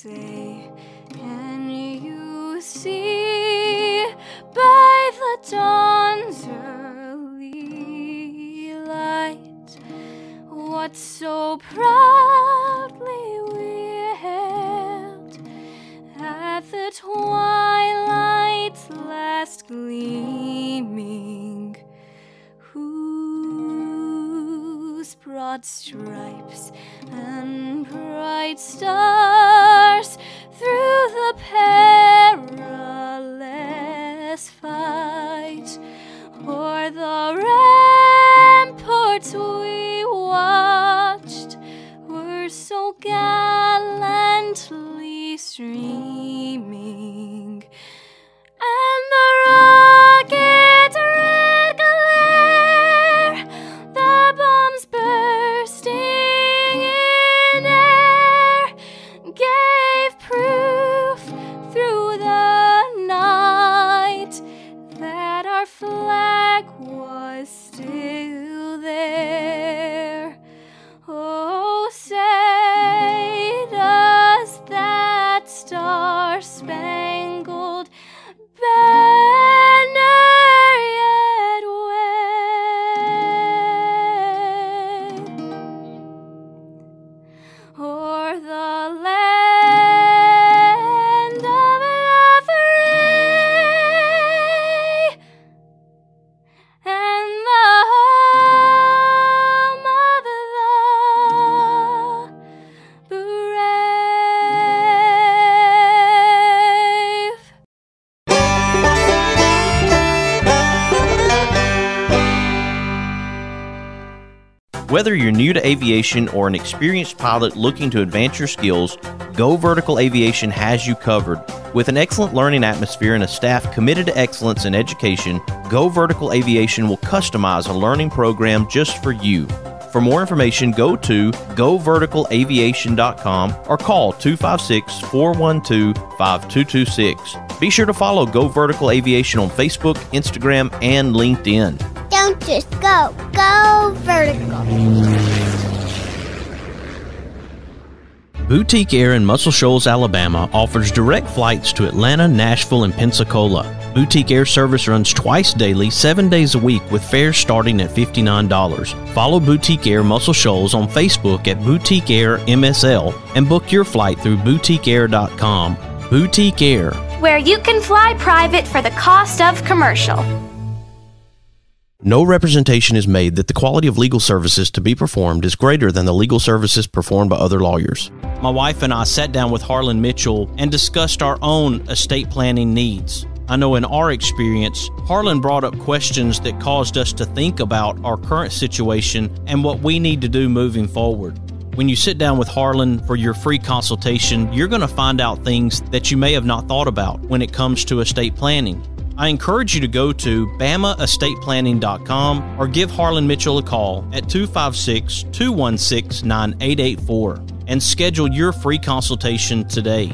say, can you see by the dawn's early light what so proudly we hailed at the twilight's last gleaming, whose broad stripes and bright stars through the perilous fight o'er the ramparts we watched were so gallantly streaming, and the rocket's red glare, the bombs bursting in air, gave proof through the night that our flag was still there. Oh, say does that star-spangled banner yet wave o'er the land of Loveray and the home of the brave. Whether you're new to aviation or an experienced pilot looking to advance your skills, Go Vertical Aviation has you covered. With an excellent learning atmosphere and a staff committed to excellence in education, Go Vertical Aviation will customize a learning program just for you. For more information, go to goverticalaviation.com or call 256-412-5226. Be sure to follow Go Vertical Aviation on Facebook, Instagram, and LinkedIn. Don't just go. Go vertical. Boutique Air in Muscle Shoals, Alabama offers direct flights to Atlanta, Nashville, and Pensacola. Boutique Air service runs twice daily, 7 days a week, with fares starting at $59. Follow Boutique Air Muscle Shoals on Facebook at Boutique Air MSL and book your flight through boutiqueair.com. Boutique Air, where you can fly private for the cost of commercial. No representation is made that the quality of legal services to be performed is greater than the legal services performed by other lawyers. My wife and I sat down with Harlan Mitchell and discussed our own estate planning needs. I know in our experience, Harlan brought up questions that caused us to think about our current situation and what we need to do moving forward. When you sit down with Harlan for your free consultation, you're going to find out things that you may have not thought about when it comes to estate planning. I encourage you to go to BamaEstatePlanning.com or give Harlan Mitchell a call at 256-216-9884 and schedule your free consultation today.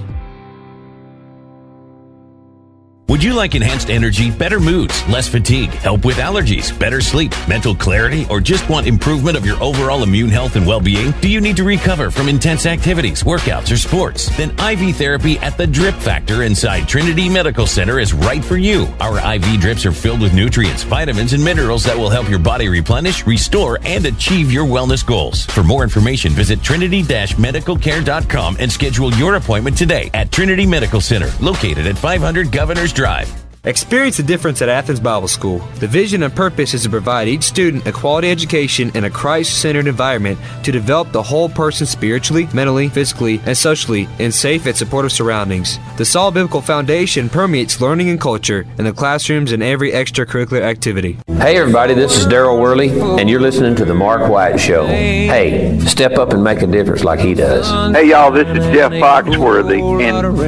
Would you like enhanced energy, better moods, less fatigue, help with allergies, better sleep, mental clarity, or just want improvement of your overall immune health and well-being? Do you need to recover from intense activities, workouts, or sports? Then IV therapy at the Drip Factor inside Trinity Medical Center is right for you. Our IV drips are filled with nutrients, vitamins, and minerals that will help your body replenish, restore, and achieve your wellness goals. For more information, visit trinity-medicalcare.com and schedule your appointment today at Trinity Medical Center, located at 500 Governors Drive. Experience the difference at Athens Bible School. The vision and purpose is to provide each student a quality education in a Christ-centered environment to develop the whole person spiritually, mentally, physically, and socially in safe and supportive surroundings. The solid biblical foundation permeates learning and culture in the classrooms and every extracurricular activity. Hey everybody, this is Daryl Worley, and you're listening to The Mark White Show. Hey, step up and make a difference like he does. Hey y'all, this is Jeff Foxworthy, and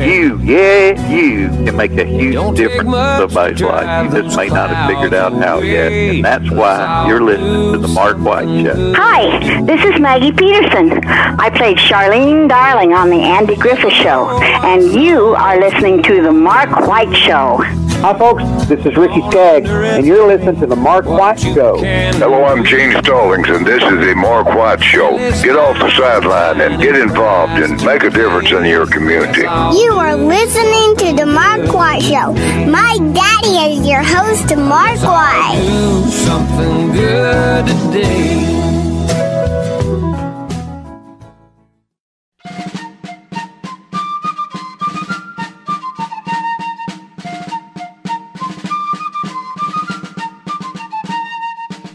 you can make a huge difference in somebody's life. You just may not have figured out how yet, and that's why you're listening to The Mark White Show. Hi, this is Maggie Peterson. I played Charlene Darling on The Andy Griffith Show, and you are listening to The Mark White Show. Hi, folks. This is Ricky Skaggs, and you're listening to The Mark White Show. Hello, I'm Gene Stallings, and this is The Mark White Show. Get off the sideline and get involved and make a difference in your community. You are listening to The Mark White Show. My daddy is your host, Mark White. Do something good today.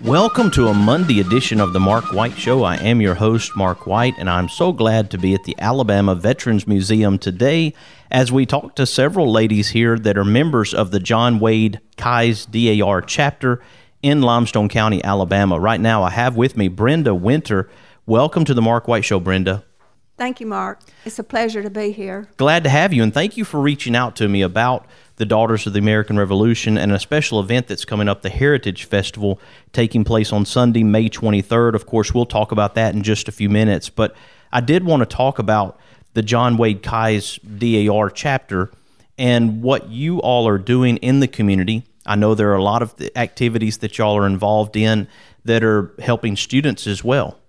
Welcome to a Monday edition of the Mark White Show. I am your host, Mark White, and I'm so glad to be at the Alabama Veterans Museum today as we talk to several ladies here that are members of the John Wade Keyes DAR chapter in Limestone County, Alabama. Right now, I have with me Brenda Winter. Welcome to the Mark White Show, Brenda. Thank you, Mark. It's a pleasure to be here. Glad to have you, and thank you for reaching out to me about the Daughters of the American Revolution and a special event that's coming up, the Heritage Festival, taking place on Sunday, May 23rd. Of course, we'll talk about that in just a few minutes, but I did want to talk about the John Wade Keyes DAR chapter and what you all are doing in the community. I know there are a lot of activities that y'all are involved in that are helping students as well.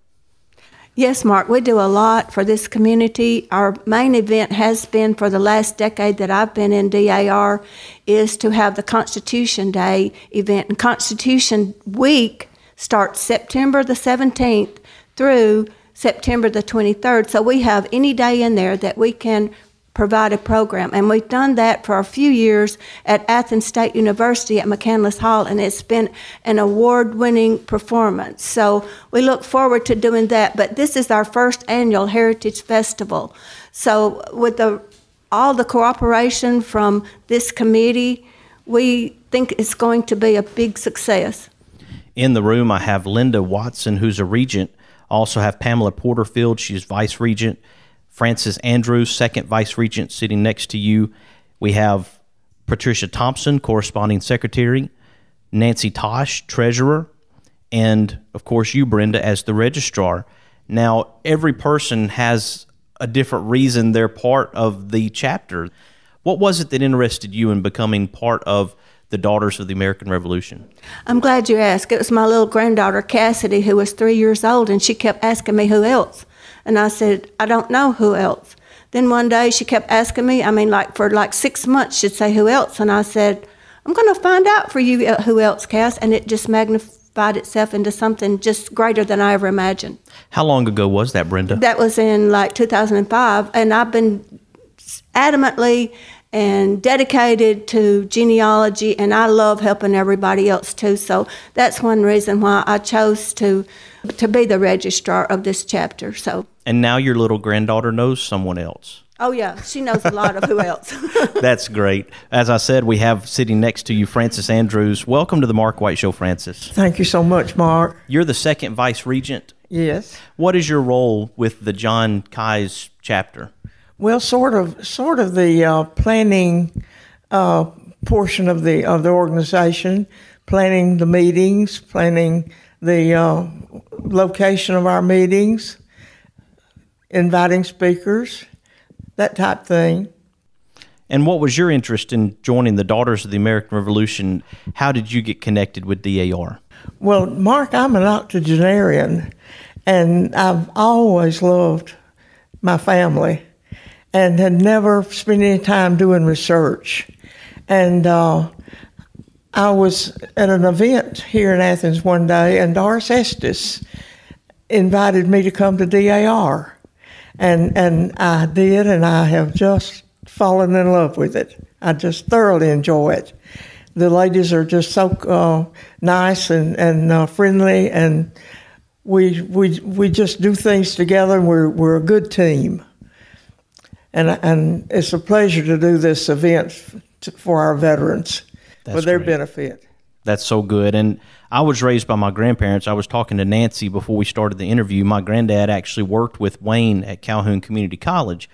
Yes, Mark, we do a lot for this community. Our main event has been for the last decade that I've been in DAR is to have the Constitution Day event. And Constitution Week starts September the 17th through September the 23rd. So we have any day in there that we can provide a program. And we've done that for a few years at Athens State University at McCandless Hall, and it's been an award-winning performance. So we look forward to doing that. But this is our first annual Heritage Festival. So with all the cooperation from this committee, we think it's going to be a big success. In the room, I have Linda Watson, who's a regent. I also have Pamela Porterfield. She's vice regent. Francis Andrews, second vice regent, sitting next to you. We have Patricia Thompson, corresponding secretary, Nancy Tosh, treasurer, and, of course, you, Brenda, as the registrar. Now, every person has a different reason they're part of the chapter. What was it that interested you in becoming part of the Daughters of the American Revolution? I'm glad you asked. It was my little granddaughter, Cassidy, who was 3 years old, and she kept asking me who else. And I said, I don't know who else. Then one day she kept asking me, for 6 months, she'd say, who else? And I said, I'm going to find out for you who else, Cass. And it just magnified itself into something just greater than I ever imagined. How long ago was that, Brenda? That was in 2005. And I've been adamantly and dedicated to genealogy, and I love helping everybody else too. So that's one reason why I chose to be the registrar of this chapter. And now your little granddaughter knows someone else. Oh, yeah. She knows a lot of who else. That's great. As I said, we have sitting next to you Francis Andrews. Welcome to the Mark White Show, Francis. Thank you so much, Mark. You're the second vice regent. Yes. What is your role with the John Keyes chapter? Well, sort of the planning portion of the organization, planning the meetings, planning the location of our meetings, inviting speakers, that type thing. And what was your interest in joining the Daughters of the American Revolution? How did you get connected with DAR? Well, Mark, I'm an octogenarian, and I've always loved my family and had never spent any time doing research. And I was at an event here in Athens one day, and Doris Estes invited me to come to DAR. And I did, and I have just fallen in love with it. I just thoroughly enjoy it. The ladies are just so nice and friendly, and we just do things together, and we're a good team. And it's a pleasure to do this event for our veterans, for their benefit. That's so good. And I was raised by my grandparents. I was talking to Nancy before we started the interview. My granddad actually worked with Wayne at Calhoun Community College.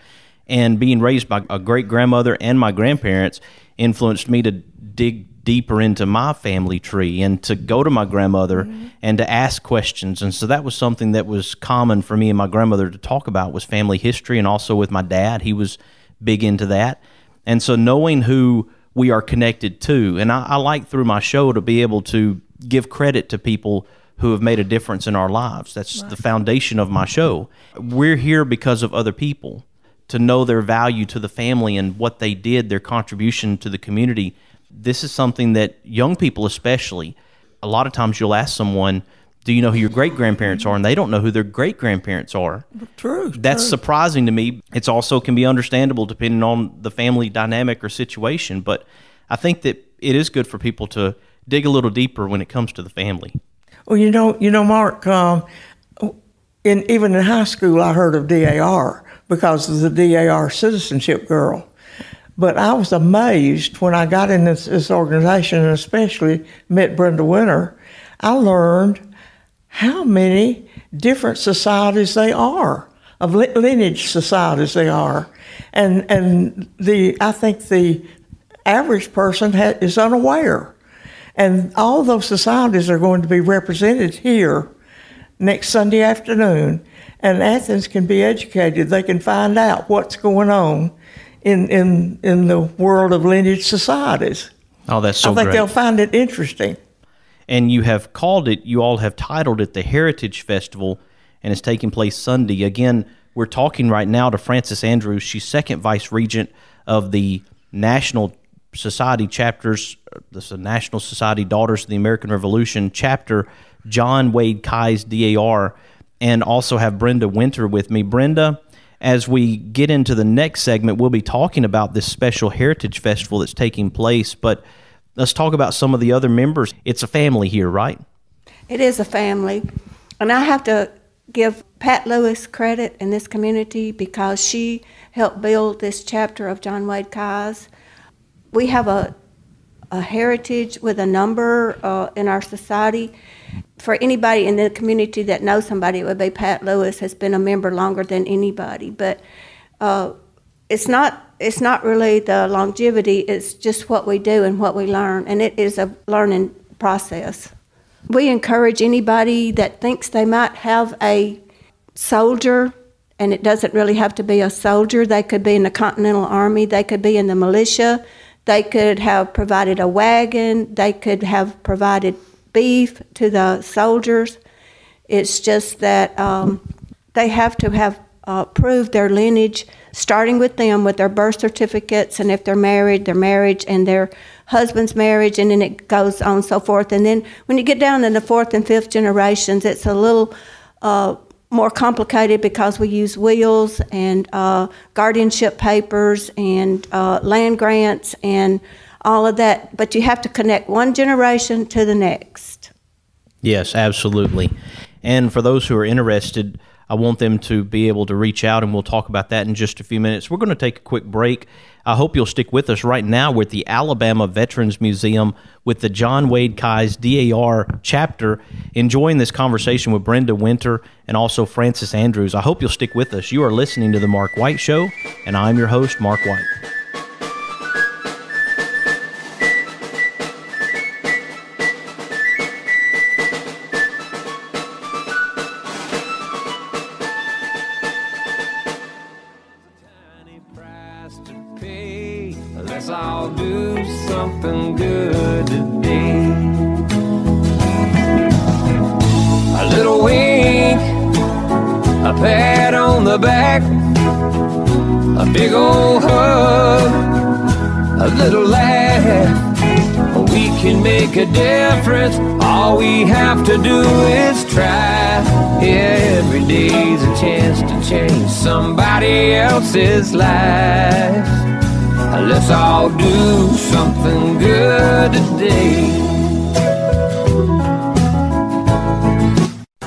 And being raised by a great-grandmother and my grandparents influenced me to dig deeper into my family tree and to go to my grandmother and to ask questions. And so that was something that was common for me and my grandmother to talk about, was family history, and also with my dad. He was big into that. And so knowing who we are connected to. And I like through my show to be able to give credit to people who have made a difference in our lives. That's the foundation of my show. We're here because of other people, to know their value to the family and what they did, their contribution to the community. This is something that young people especially, a lot of times you'll ask someone, do you know who your great-grandparents are? And they don't know who their great-grandparents are. True. That's surprising to me. It's also can be understandable depending on the family dynamic or situation. But I think that it is good for people to dig a little deeper when it comes to the family. Well, you know, Mark, even in high school, I heard of DAR because of the DAR citizenship girl. But I was amazed when I got in this organization, and especially met Brenda Winter. I learned how many different societies they are, of lineage societies they are. And I think the average person is unaware. And all those societies are going to be represented here next Sunday afternoon. And Athens can be educated. They can find out what's going on in the world of lineage societies. Oh, that's so great. I think they'll find it interesting. And you have called it, you all have titled it the Heritage Festival, and it's taking place Sunday. Again, we're talking right now to Frances Andrews. She's second vice regent of the National Society chapters, the National Society Daughters of the American Revolution chapter, John Wade Keyes DAR, and also have Brenda Winter with me. Brenda, as we get into the next segment, we'll be talking about this special Heritage Festival that's taking place, but let's talk about some of the other members. It's a family here, right? It is a family. And I have to give Pat Lewis credit in this community because she helped build this chapter of John Wade Keyes. We have a heritage with a number in our society. For anybody in the community that knows somebody, it would be Pat Lewis has been a member longer than anybody. But it's not really the longevity, it's just what we do and what we learn, and it is a learning process. We encourage anybody that thinks they might have a soldier, and it doesn't really have to be a soldier. They could be in the Continental Army, they could be in the militia, they could have provided a wagon, they could have provided beef to the soldiers. It's just that they have to have proved their lineage, starting with them with their birth certificates, and if they're married, their marriage, and their husband's marriage, and then it goes on so forth. And then when you get down to the fourth and fifth generations, it's a little more complicated because we use wills and guardianship papers and land grants and all of that. But you have to connect one generation to the next. Yes, absolutely. And for those who are interested, I want them to be able to reach out, and we'll talk about that in just a few minutes. We're going to take a quick break. I hope you'll stick with us right now with the Alabama Veterans Museum with the John Wade Keyes DAR chapter, enjoying this conversation with Brenda Winter and also Frances Andrews. I hope you'll stick with us. You are listening to The Mark White Show, and I'm your host, Mark White. Let's all do something good today. A little wink, a pat on the back, a big old hug, a little laugh. We can make a difference. All we have to do is try. Yeah, every day's a chance to change somebody else's life. Let's all do something good today.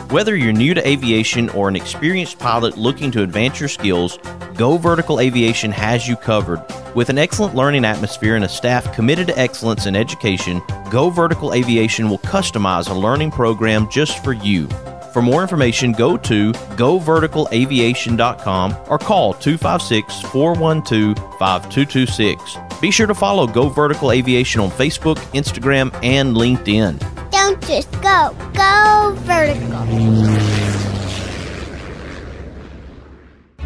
Whether you're new to aviation or an experienced pilot looking to advance your skills, Go Vertical Aviation has you covered. With an excellent learning atmosphere and a staff committed to excellence in education, Go Vertical Aviation will customize a learning program just for you. For more information, go to goverticalaviation.com or call 256-412-5226. Be sure to follow Go Vertical Aviation on Facebook, Instagram, and LinkedIn. Don't just go, go vertical.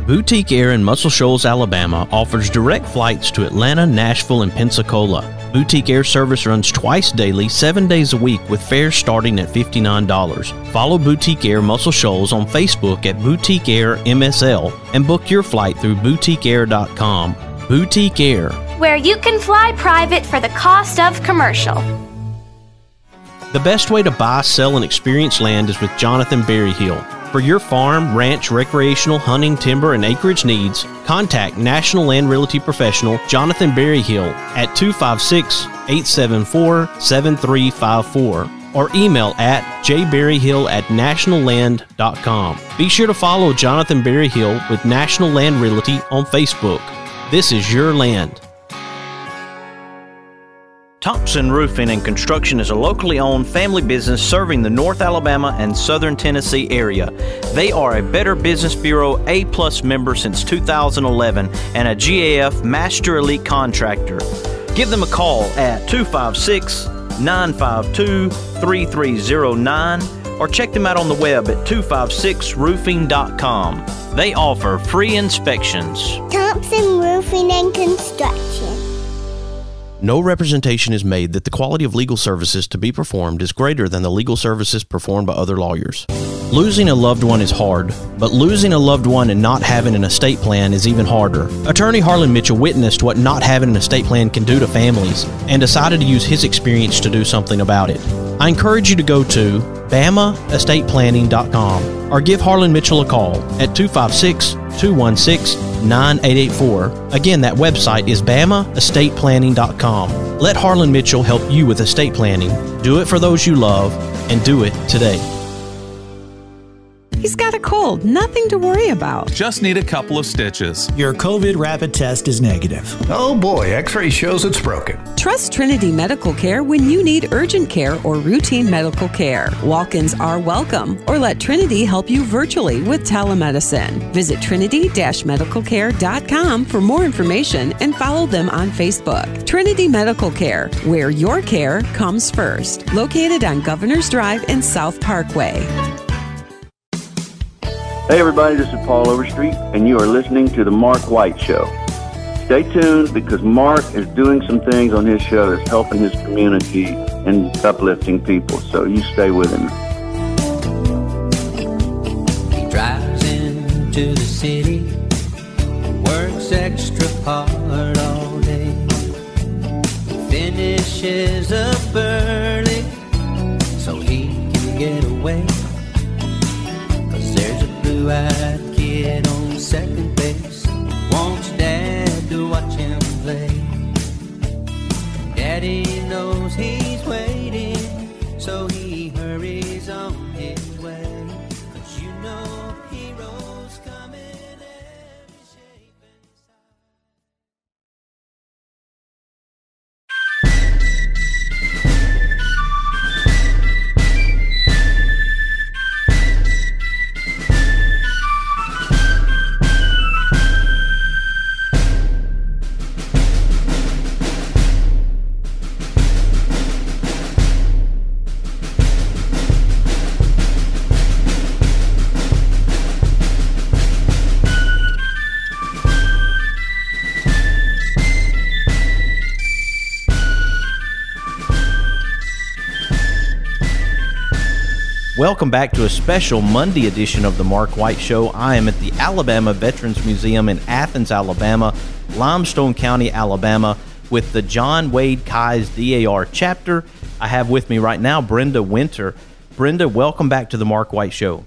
Boutique Air in Muscle Shoals, Alabama offers direct flights to Atlanta, Nashville, and Pensacola. Boutique Air service runs twice daily, 7 days a week, with fares starting at $59. Follow Boutique Air Muscle Shoals on Facebook at Boutique Air MSL and book your flight through boutiqueair.com. Boutique Air, where you can fly private for the cost of commercial. the best way to buy, sell, and experience land is with Jonathan Berryhill. For your farm, ranch, recreational, hunting, timber, and acreage needs, contact National Land Realty Professional Jonathan Berryhill at 256-874-7354 or email at jberryhill@nationalland.com. Be sure to follow Jonathan Berryhill with National Land Realty on Facebook. This is your land. Thompson Roofing and Construction is a locally owned family business serving the North Alabama and Southern Tennessee area. They are a Better Business Bureau A+ member since 2011 and a GAF Master Elite Contractor. Give them a call at 256-952-3309 or check them out on the web at 256roofing.com. They offer free inspections. Thompson Roofing and Construction. No representation is made that the quality of legal services to be performed is greater than the legal services performed by other lawyers. Losing a loved one is hard, but losing a loved one and not having an estate plan is even harder. Attorney Harlan Mitchell witnessed what not having an estate plan can do to families and decided to use his experience to do something about it. I encourage you to go to BamaEstatePlanning.com or give Harlan Mitchell a call at 256-216-9884. Again, that website is BamaEstatePlanning.com. Let Harlan Mitchell help you with estate planning. Do it for those you love, and do it today. He's got a cold, nothing to worry about. Just need a couple of stitches. Your COVID rapid test is negative. Oh boy, X-ray shows it's broken. Trust Trinity Medical Care when you need urgent care or routine medical care. Walk-ins are welcome, or let Trinity help you virtually with telemedicine. Visit trinity-medicalcare.com for more information and follow them on Facebook. Trinity Medical Care, where your care comes first. Located on Governor's Drive and South Parkway. Hey everybody, this is Paul Overstreet, and you are listening to The Mark White Show. Stay tuned because Mark is doing some things on his show that's helping his community and uplifting people, so you stay with him. He drives into the city, works extra hard all day, finishes up early so he can get away. Blue-eyed kid on second base wants Dad to watch him play. Daddy knows he's waiting, so he hurries on his way. 'Cause you know heroes come in every shape and Welcome back to a special Monday edition of the Mark White Show. I am at the Alabama Veterans Museum in Athens, Alabama, Limestone County, Alabama, with the John Wade Keyes DAR chapter. I have with me right now Brenda Winter. Brenda, welcome back to the Mark White Show.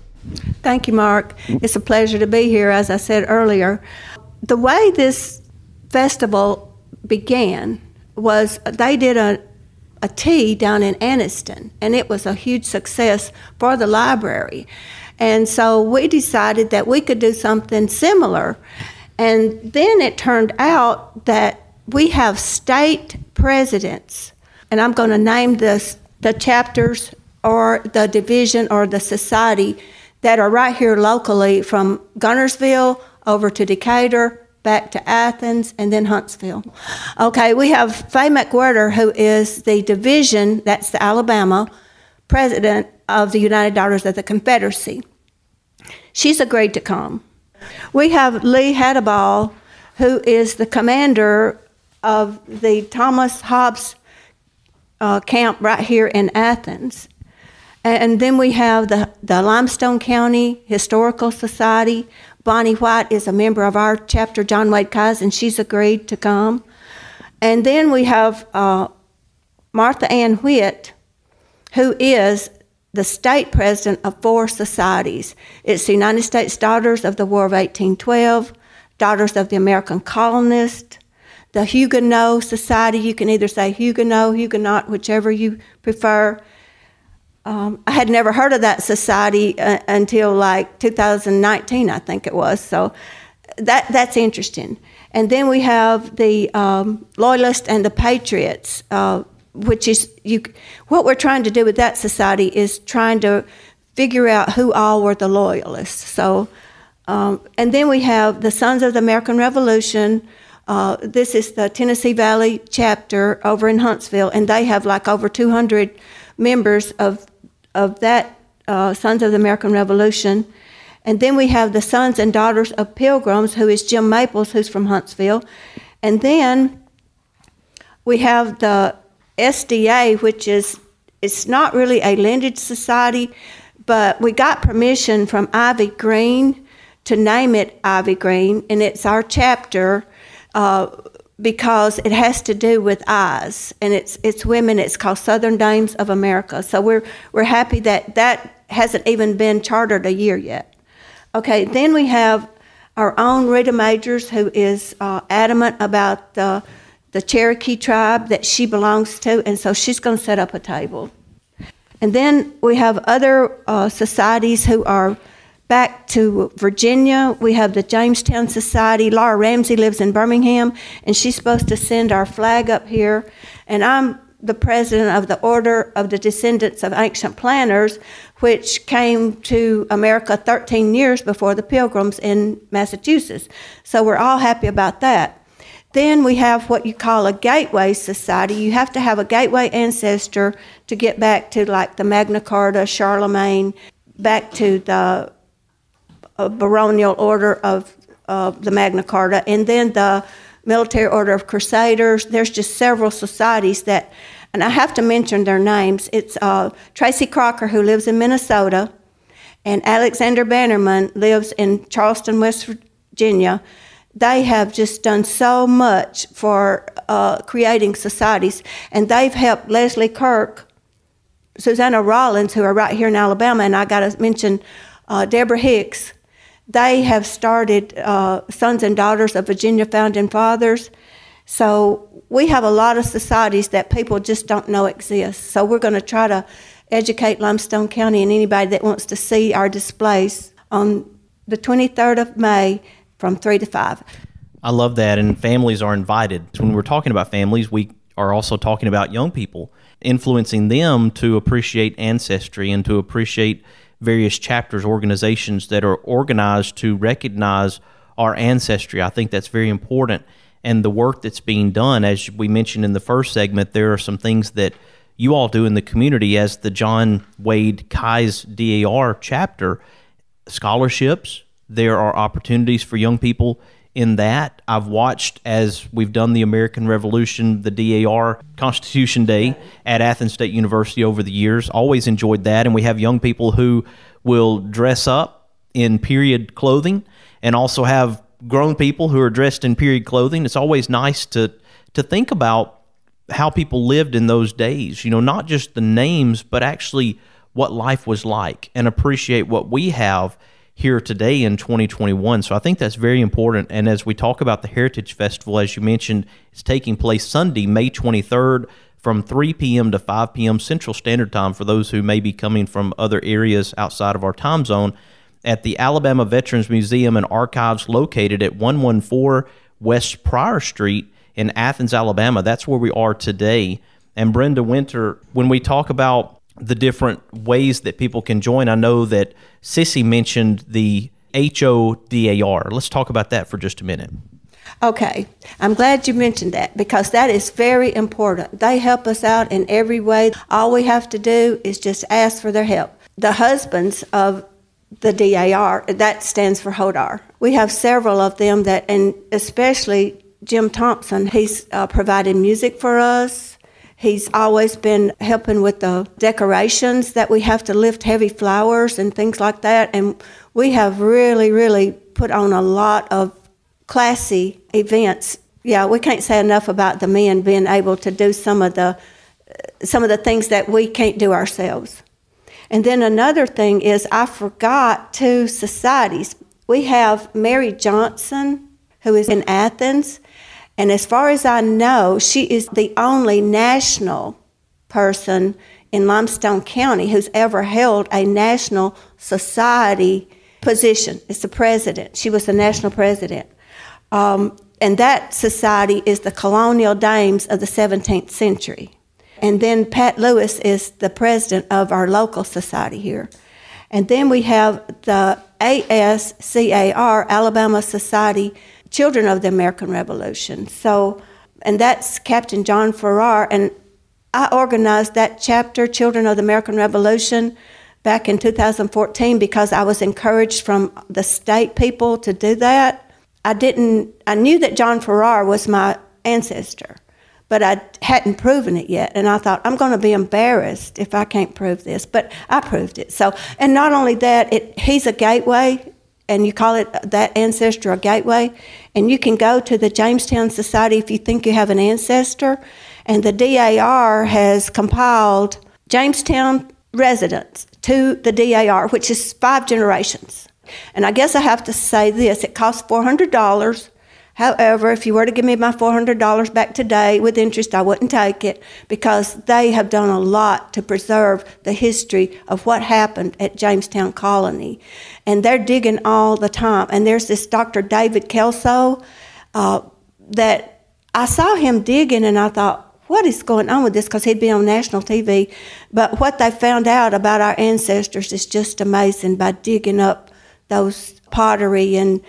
Thank you, Mark. It's a pleasure to be here, as I said earlier. The way this festival began was they did a tea down in Anniston, and it was a huge success for the library. And so we decided that we could do something similar. And then it turned out that we have state presidents, and I'm going to name the chapters or the division or the society that are right here locally, from Gunnersville over to Decatur, back to Athens, and then Huntsville. Okay, we have Faye McWhirter, who is the division, that's the Alabama, president of the United Daughters of the Confederacy. She's agreed to come. We have Lee Hadaball, who is the commander of the Thomas Hobbes camp right here in Athens. And then we have the Limestone County Historical Society. Bonnie White is a member of our chapter, John Wade Keyes, and she's agreed to come. And then we have Martha Ann Whitt, who is the state president of 4 societies. It's the United States Daughters of the War of 1812, Daughters of the American Colonists, the Huguenot Society. You can either say Huguenot, Huguenot, whichever you prefer. I had never heard of that society until like 2019, I think it was. So that's interesting. And then we have the Loyalists and the Patriots, which is what we're trying to do with that society is trying to figure out who all were the Loyalists. So, and then we have the Sons of the American Revolution. This is the Tennessee Valley chapter over in Huntsville, and they have like over 200 members of that Sons of the American Revolution. And then we have the Sons and Daughters of Pilgrims, who is Jim Maples, who's from Huntsville. And then we have the SDA, which is, it's not really a lineage society, but we got permission from Ivy Green to name it Ivy Green, and it's our chapter because it has to do with eyes, and it's women. It's called Southern Dames of America. So we're happy that hasn't even been chartered a year yet. Okay, then we have our own Rita Majors, who is adamant about the Cherokee tribe that she belongs to, and so she's going to set up a table. And then we have other societies who are back to Virginia. We have the Jamestown Society. Laura Ramsey lives in Birmingham, and she's supposed to send our flag up here. And I'm the president of the Order of the Descendants of Ancient Planters, which came to America 13 years before the Pilgrims in Massachusetts. So we're all happy about that. Then we have what you call a gateway society. You have to have a gateway ancestor to get back to like the Magna Carta, Charlemagne, back to the baronial order of the Magna Carta, and then the Military Order of Crusaders. There's just several societies that, and I have to mention their names. It's Tracy Crocker, who lives in Minnesota, and Alexander Bannerman lives in Charleston, West Virginia. They have just done so much for creating societies, and they've helped Leslie Kirk, Susanna Rollins, who are right here in Alabama, and I got to mention Deborah Hicks. They have started Sons and Daughters of Virginia Founding Fathers. So we have a lot of societies that people just don't know exist. So we're going to try to educate Limestone County and anybody that wants to see our displays on the 23rd of May from 3 to 5. I love that, and families are invited. When we're talking about families, we are also talking about young people, influencing them to appreciate ancestry and to appreciate various chapters, organizations that are organized to recognize our ancestry. I think that's very important. And the work that's being done, as we mentioned in the first segment, there are some things that you all do in the community as the John Wade Keyes DAR chapter. Scholarships, there are opportunities for young people in that. I've watched as we've done the American Revolution, the DAR Constitution Day at Athens State University over the years. Always enjoyed that. And we have young people who will dress up in period clothing and also have grown people who are dressed in period clothing. It's always nice to think about how people lived in those days, you know, not just the names, but actually what life was like, and appreciate what we have here today in 2021. So I think that's very important. And as we talk about the Heritage Festival, as you mentioned, it's taking place Sunday, May 23rd from 3 p.m. to 5 p.m. Central Standard Time for those who may be coming from other areas outside of our time zone at the Alabama Veterans Museum and Archives located at 114 West Pryor Street in Athens, Alabama. That's where we are today. And Brenda Winter, when we talk about the different ways that people can join, I know that Sissy mentioned the HODAR. Let's talk about that for just a minute. Okay, I'm glad you mentioned that because that is very important. They help us out in every way. All we have to do is just ask for their help. The husbands of the DAR. That stands for HODAR. We have several of them that, and especially Jim Thompson, he's provided music for us. He's always been helping with the decorations that we have to lift heavy flowers and things like that. And we have really, really put on a lot of classy events. Yeah, we can't say enough about the men being able to do some of the things that we can't do ourselves. And then another thing is I forgot 2 societies. We have Mary Johnson, who is in Athens. And as far as I know, she is the only national person in Limestone County who's ever held a national society position. It's the president. She was the national president. And that society is the Colonial Dames of the 17th century. And then Pat Lewis is the president of our local society here. And then we have the ASCAR, Alabama Society, Children of the American Revolution. So, and that's Captain John Farrar, and I organized that chapter, Children of the American Revolution, back in 2014 because I was encouraged from the state people to do that. I knew that John Farrar was my ancestor, but I hadn't proven it yet, and I thought, I'm going to be embarrassed if I can't prove this, but I proved it. So, and not only that, he's a gateway, and you call it that ancestor a gateway, and you can go to the Jamestown Society if you think you have an ancestor, and the DAR has compiled Jamestown residents to the DAR, which is 5 generations. And I guess I have to say this, it costs $400. However, if you were to give me my $400 back today with interest, I wouldn't take it because they have done a lot to preserve the history of what happened at Jamestown Colony. And they're digging all the time. And there's this Dr. David Kelso that I saw him digging and I thought, what is going on with this? Because he'd been on national TV. But what they found out about our ancestors is just amazing by digging up those pottery and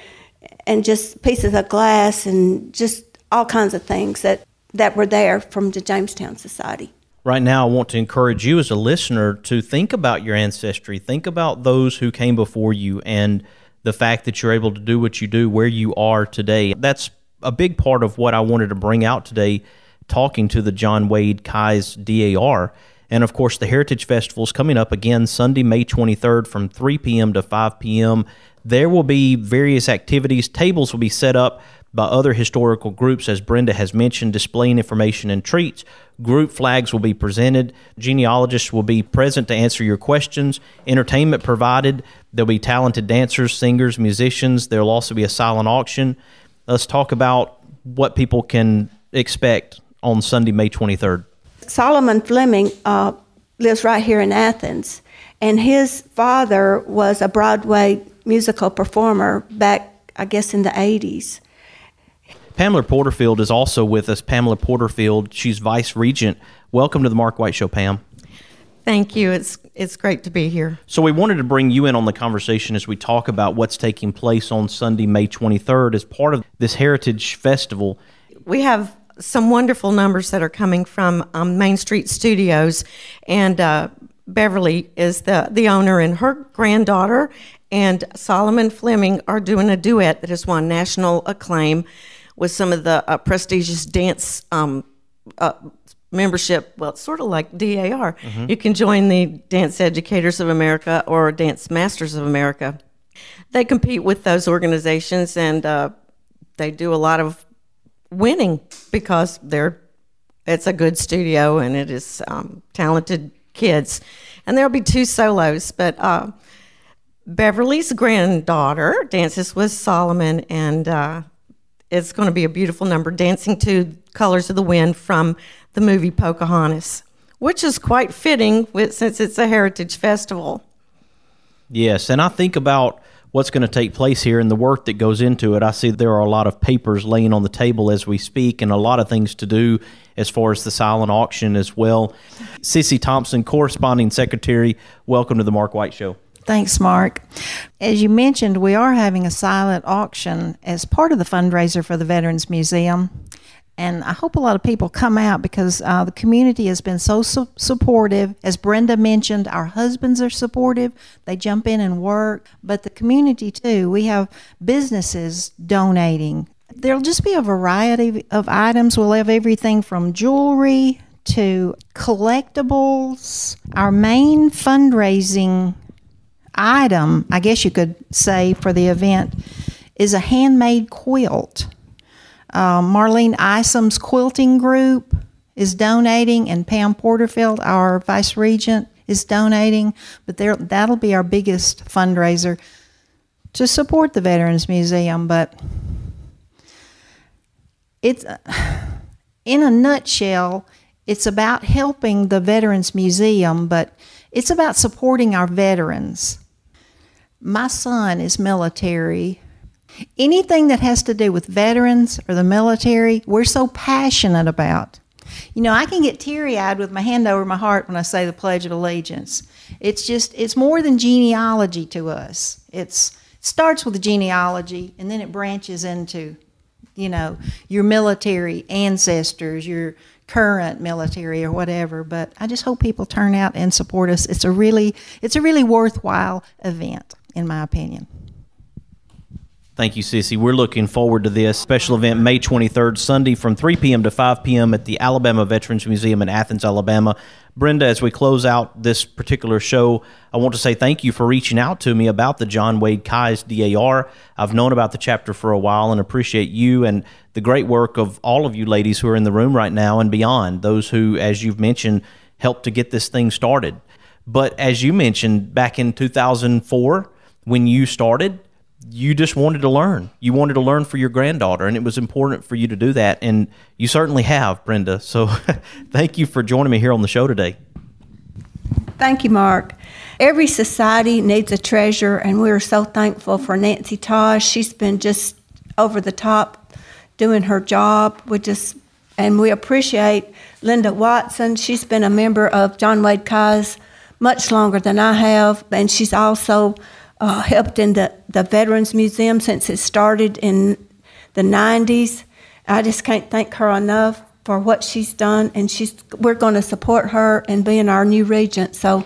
just pieces of glass and just all kinds of things that were there from the Jamestown Society. Right now, I want to encourage you as a listener to think about your ancestry. Think about those who came before you and the fact that you're able to do what you do where you are today. That's a big part of what I wanted to bring out today, talking to the John Wade Keyes DAR. And, of course, the Heritage Festival is coming up again Sunday, May 23rd from 3 p.m. to 5 p.m. There will be various activities. Tables will be set up by other historical groups, as Brenda has mentioned, displaying information and treats. Group flags will be presented. Genealogists will be present to answer your questions. Entertainment provided. There'll be talented dancers, singers, musicians. There'll also be a silent auction. Let's talk about what people can expect on Sunday, May 23rd. Solomon Fleming lives right here in Athens, and his father was a Broadway musical performer back, I guess, in the 80s. Pamela Porterfield is also with us. Pamela Porterfield, she's Vice Regent. Welcome to the Mark White Show, Pam. Thank you. It's great to be here. So we wanted to bring you in on the conversation as we talk about what's taking place on Sunday, May 23rd as part of this Heritage Festival. We have some wonderful numbers that are coming from Main Street Studios, and Beverly is the owner, and her granddaughter and Solomon Fleming are doing a duet that has won national acclaim with some of the prestigious dance membership. Well, it's sort of like DAR. Mm-hmm. You can join the Dance Educators of America or Dance Masters of America. They compete with those organizations, and they do a lot of winning because it's a good studio and it is talented kids. And there'll be 2 solos, but Beverly's granddaughter dances with Solomon, and it's going to be a beautiful number, dancing to Colors of the Wind from the movie Pocahontas, which is quite fitting since it's a Heritage Festival. Yes, and I think about what's going to take place here and the work that goes into it. I see there are a lot of papers laying on the table as we speak and a lot of things to do as far as the silent auction as well. Sissy Thompson, corresponding secretary, welcome to the Mark White Show. Thanks, Mark. As you mentioned, we are having a silent auction as part of the fundraiser for the Veterans Museum. And I hope a lot of people come out because the community has been so supportive. As Brenda mentioned, our husbands are supportive. They jump in and work. But the community, too, we have businesses donating. There'll just be a variety of items. We'll have everything from jewelry to collectibles. Our main fundraising item, I guess you could say, for the event is a handmade quilt. Marlene Isom's quilting group is donating, and Pam Porterfield, our vice regent, is donating. But that'll be our biggest fundraiser to support the Veterans Museum. But it's, in a nutshell, it's about helping the Veterans Museum, but it's about supporting our veterans. My son is military. Anything that has to do with veterans or the military, we're so passionate about. You know, I can get teary-eyed with my hand over my heart when I say the Pledge of Allegiance. It's more than genealogy to us. It starts with the genealogy, and then it branches into, you know, your military ancestors, your current military or whatever. But I just hope people turn out and support us. It's a really worthwhile event, in my opinion. Thank you, Sissy. We're looking forward to this special event May 23rd, Sunday from 3 p.m. to 5 p.m. at the Alabama Veterans Museum in Athens, Alabama. Brenda, as we close out this particular show, I want to say thank you for reaching out to me about the John Wade Keyes DAR. I've known about the chapter for a while and appreciate you and the great work of all of you ladies who are in the room right now and beyond, those who, as you've mentioned, helped to get this thing started. But as you mentioned, back in 2004, when you started, you just wanted to learn. You wanted to learn for your granddaughter, and it was important for you to do that, and you certainly have, Brenda. So thank you for joining me here on the show today. Thank you, Mark. Every society needs a treasure, and we're so thankful for Nancy Tosh. She's been just over the top doing her job. And we appreciate Linda Watson. She's been a member of John Wade Keyes much longer than I have, and she's also helped in the Veterans Museum since it started in the 90s. I just can't thank her enough for what she's done, and we're going to support her in being our new regent. So,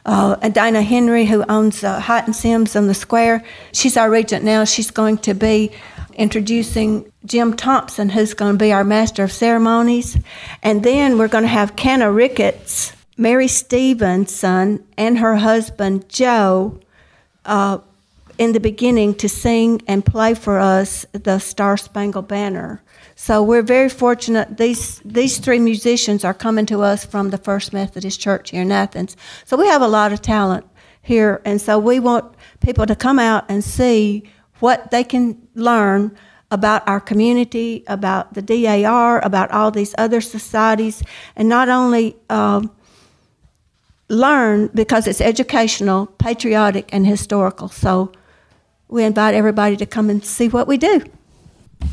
and Dana Henry, who owns Height and Sims on the Square, she's our regent now. She's going to be introducing Jim Thompson, who's going to be our Master of Ceremonies. And then we're going to have Canna Ricketts, Mary Stevenson, and her husband, Joe, in the beginning to sing and play for us the Star Spangled Banner. So we're very fortunate. These three musicians are coming to us from the First Methodist Church here in Athens. So we have a lot of talent here, and so we want people to come out and see what they can learn about our community, about the DAR, about all these other societies, and not only learn because it's educational, patriotic, and historical. So we invite everybody to come and see what we do.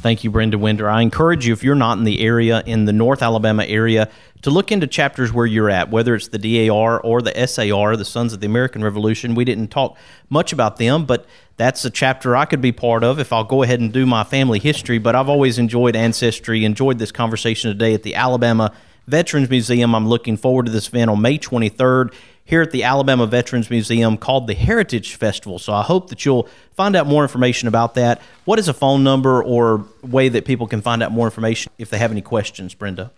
Thank you, Brenda Winter. I encourage you, if you're not in the area, in the North Alabama area, to look into chapters where you're at, whether it's the DAR or the SAR, the Sons of the American Revolution. We didn't talk much about them, but that's a chapter I could be part of if I'll go ahead and do my family history. But I've always enjoyed ancestry, enjoyed this conversation today at the Alabama Veterans Museum. I'm looking forward to this event on May 23rd here at the Alabama Veterans Museum called the Heritage Festival. So I hope that you'll find out more information about that. What is a phone number or way that people can find out more information if they have any questions, Brenda?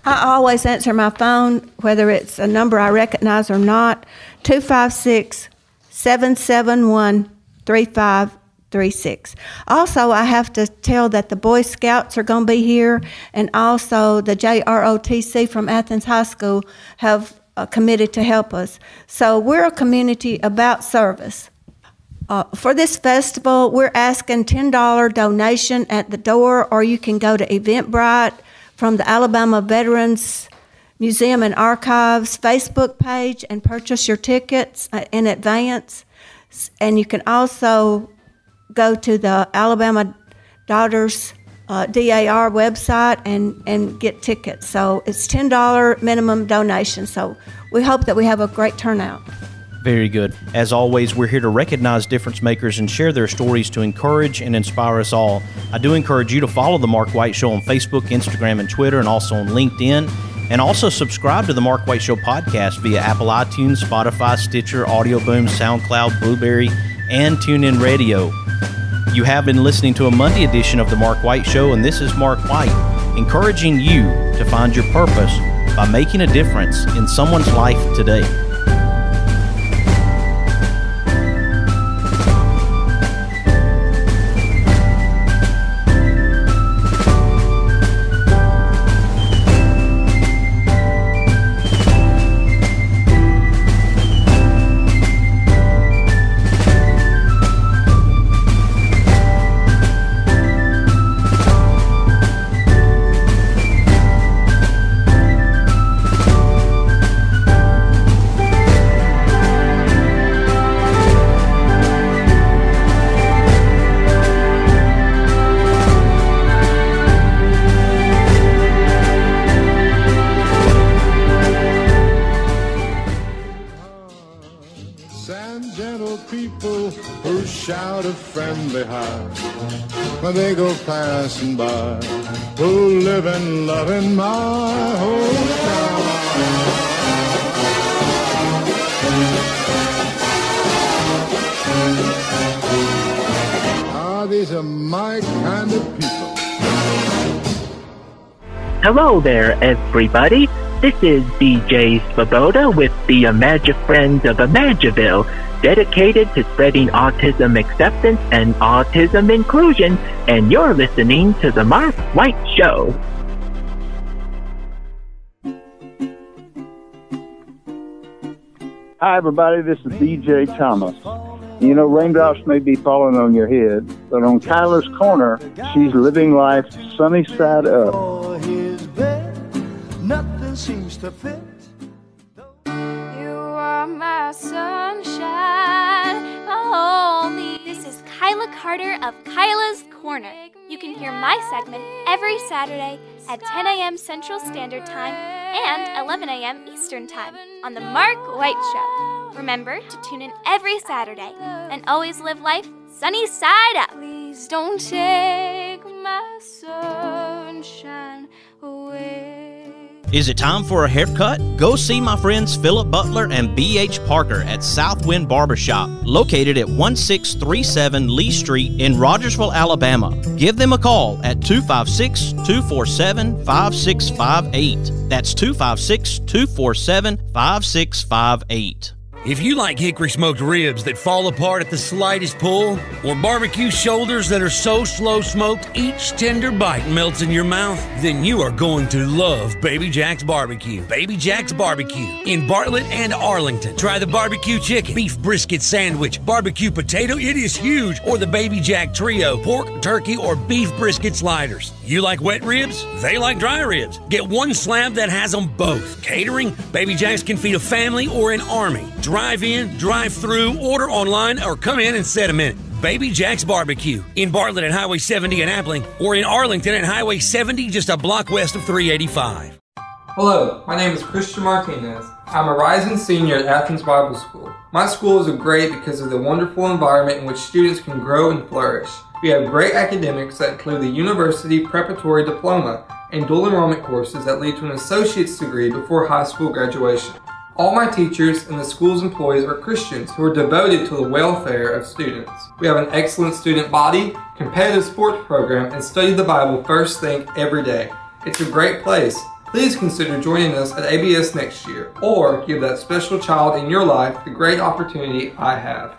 I always answer my phone, whether it's a number I recognize or not, 256-771-3536. Also, I have to tell that the Boy Scouts are going to be here, and also the JROTC from Athens High School have committed to help us. So we're a community about service. For this festival, we're asking $10 donation at the door, or you can go to Eventbrite from the Alabama Veterans Museum and Archives Facebook page and purchase your tickets in advance. And you can also go to the Alabama Daughters DAR website and get tickets. So it's $10 minimum donation. So we hope that we have a great turnout. Very good. As always, we're here to recognize difference makers and share their stories to encourage and inspire us all. I do encourage you to follow The Mark White Show on Facebook, Instagram, and Twitter, and also on LinkedIn. And also subscribe to The Mark White Show podcast via Apple iTunes, Spotify, Stitcher, Audio Boom, SoundCloud, Blueberry, and TuneIn Radio. You have been listening to a Monday edition of The Mark White Show, and this is Mark White, encouraging you to find your purpose by making a difference in someone's life today. When they go passing by, who live and love in my hometown. These are my kind of people. Hello there, everybody. This is DJ Svoboda with the Imagine Friends of Imagiville, dedicated to spreading autism acceptance and autism inclusion, and you're listening to The Mark White Show. Hi, everybody. This is DJ Thomas. You know, raindrops may be falling on your head, but on Kyla's Corner, she's living life sunny side up. Nothing seems to fit. You are my sunshine, my only. This is Kyla Carter of Kyla's Corner. You can hear my segment every Saturday at 10 a.m. Central Standard Time and 11 a.m. Eastern Time on The Mark White Show. Remember to tune in every Saturday and always live life sunny side up. Please don't take my sunshine away. Is it time for a haircut? Go see my friends Philip Butler and B.H. Parker at Southwind Barbershop, located at 1637 Lee Street in Rogersville, Alabama. Give them a call at 256-247-5658. That's 256-247-5658. If you like hickory smoked ribs that fall apart at the slightest pull, or barbecue shoulders that are so slow smoked each tender bite melts in your mouth, then you are going to love Baby Jack's Barbecue. Baby Jack's Barbecue in Bartlett and Arlington. Try the barbecue chicken, beef brisket sandwich, barbecue potato, it is huge, or the Baby Jack Trio, pork, turkey, or beef brisket sliders. You like wet ribs? They like dry ribs. Get one slab that has them both. Catering? Baby Jack's can feed a family or an army. Drive in, drive through, order online, or come in and set them in. Baby Jack's Barbecue in Bartlett at Highway 70 in Appling, or in Arlington at Highway 70 just a block west of 385. Hello, my name is Christian Martinez. I'm a rising senior at Athens Bible School. My school is great because of the wonderful environment in which students can grow and flourish. We have great academics that include the University Preparatory Diploma and dual enrollment courses that lead to an associate's degree before high school graduation. All my teachers and the school's employees are Christians who are devoted to the welfare of students. We have an excellent student body, competitive sports program, and study the Bible first thing every day. It's a great place. Please consider joining us at ABS next year, or give that special child in your life the great opportunity I have.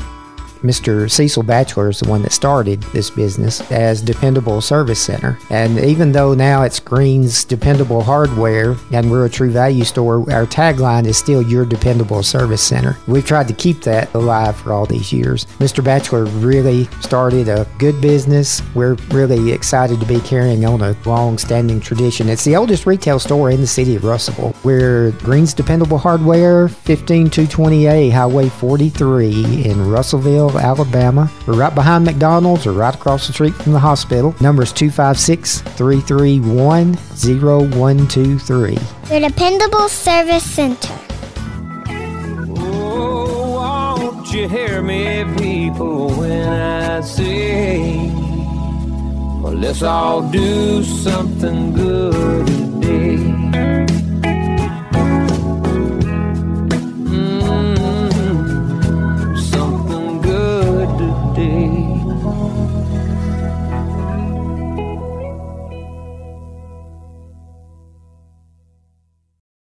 Mr. Cecil Batchelor is the one that started this business as Dependable Service Center. And even though now it's Green's Dependable Hardware and we're a True Value store, our tagline is still Your Dependable Service Center. We've tried to keep that alive for all these years. Mr. Batchelor really started a good business. We're really excited to be carrying on a long-standing tradition. It's the oldest retail store in the city of Russellville. We're Green's Dependable Hardware, 15220A Highway 43 in Russellville, Alabama. We're right behind McDonald's or right across the street from the hospital. Number is 256-331-0123. Your Dependable Service Center. Oh, you hear me, people, when I say, well, let's all do something good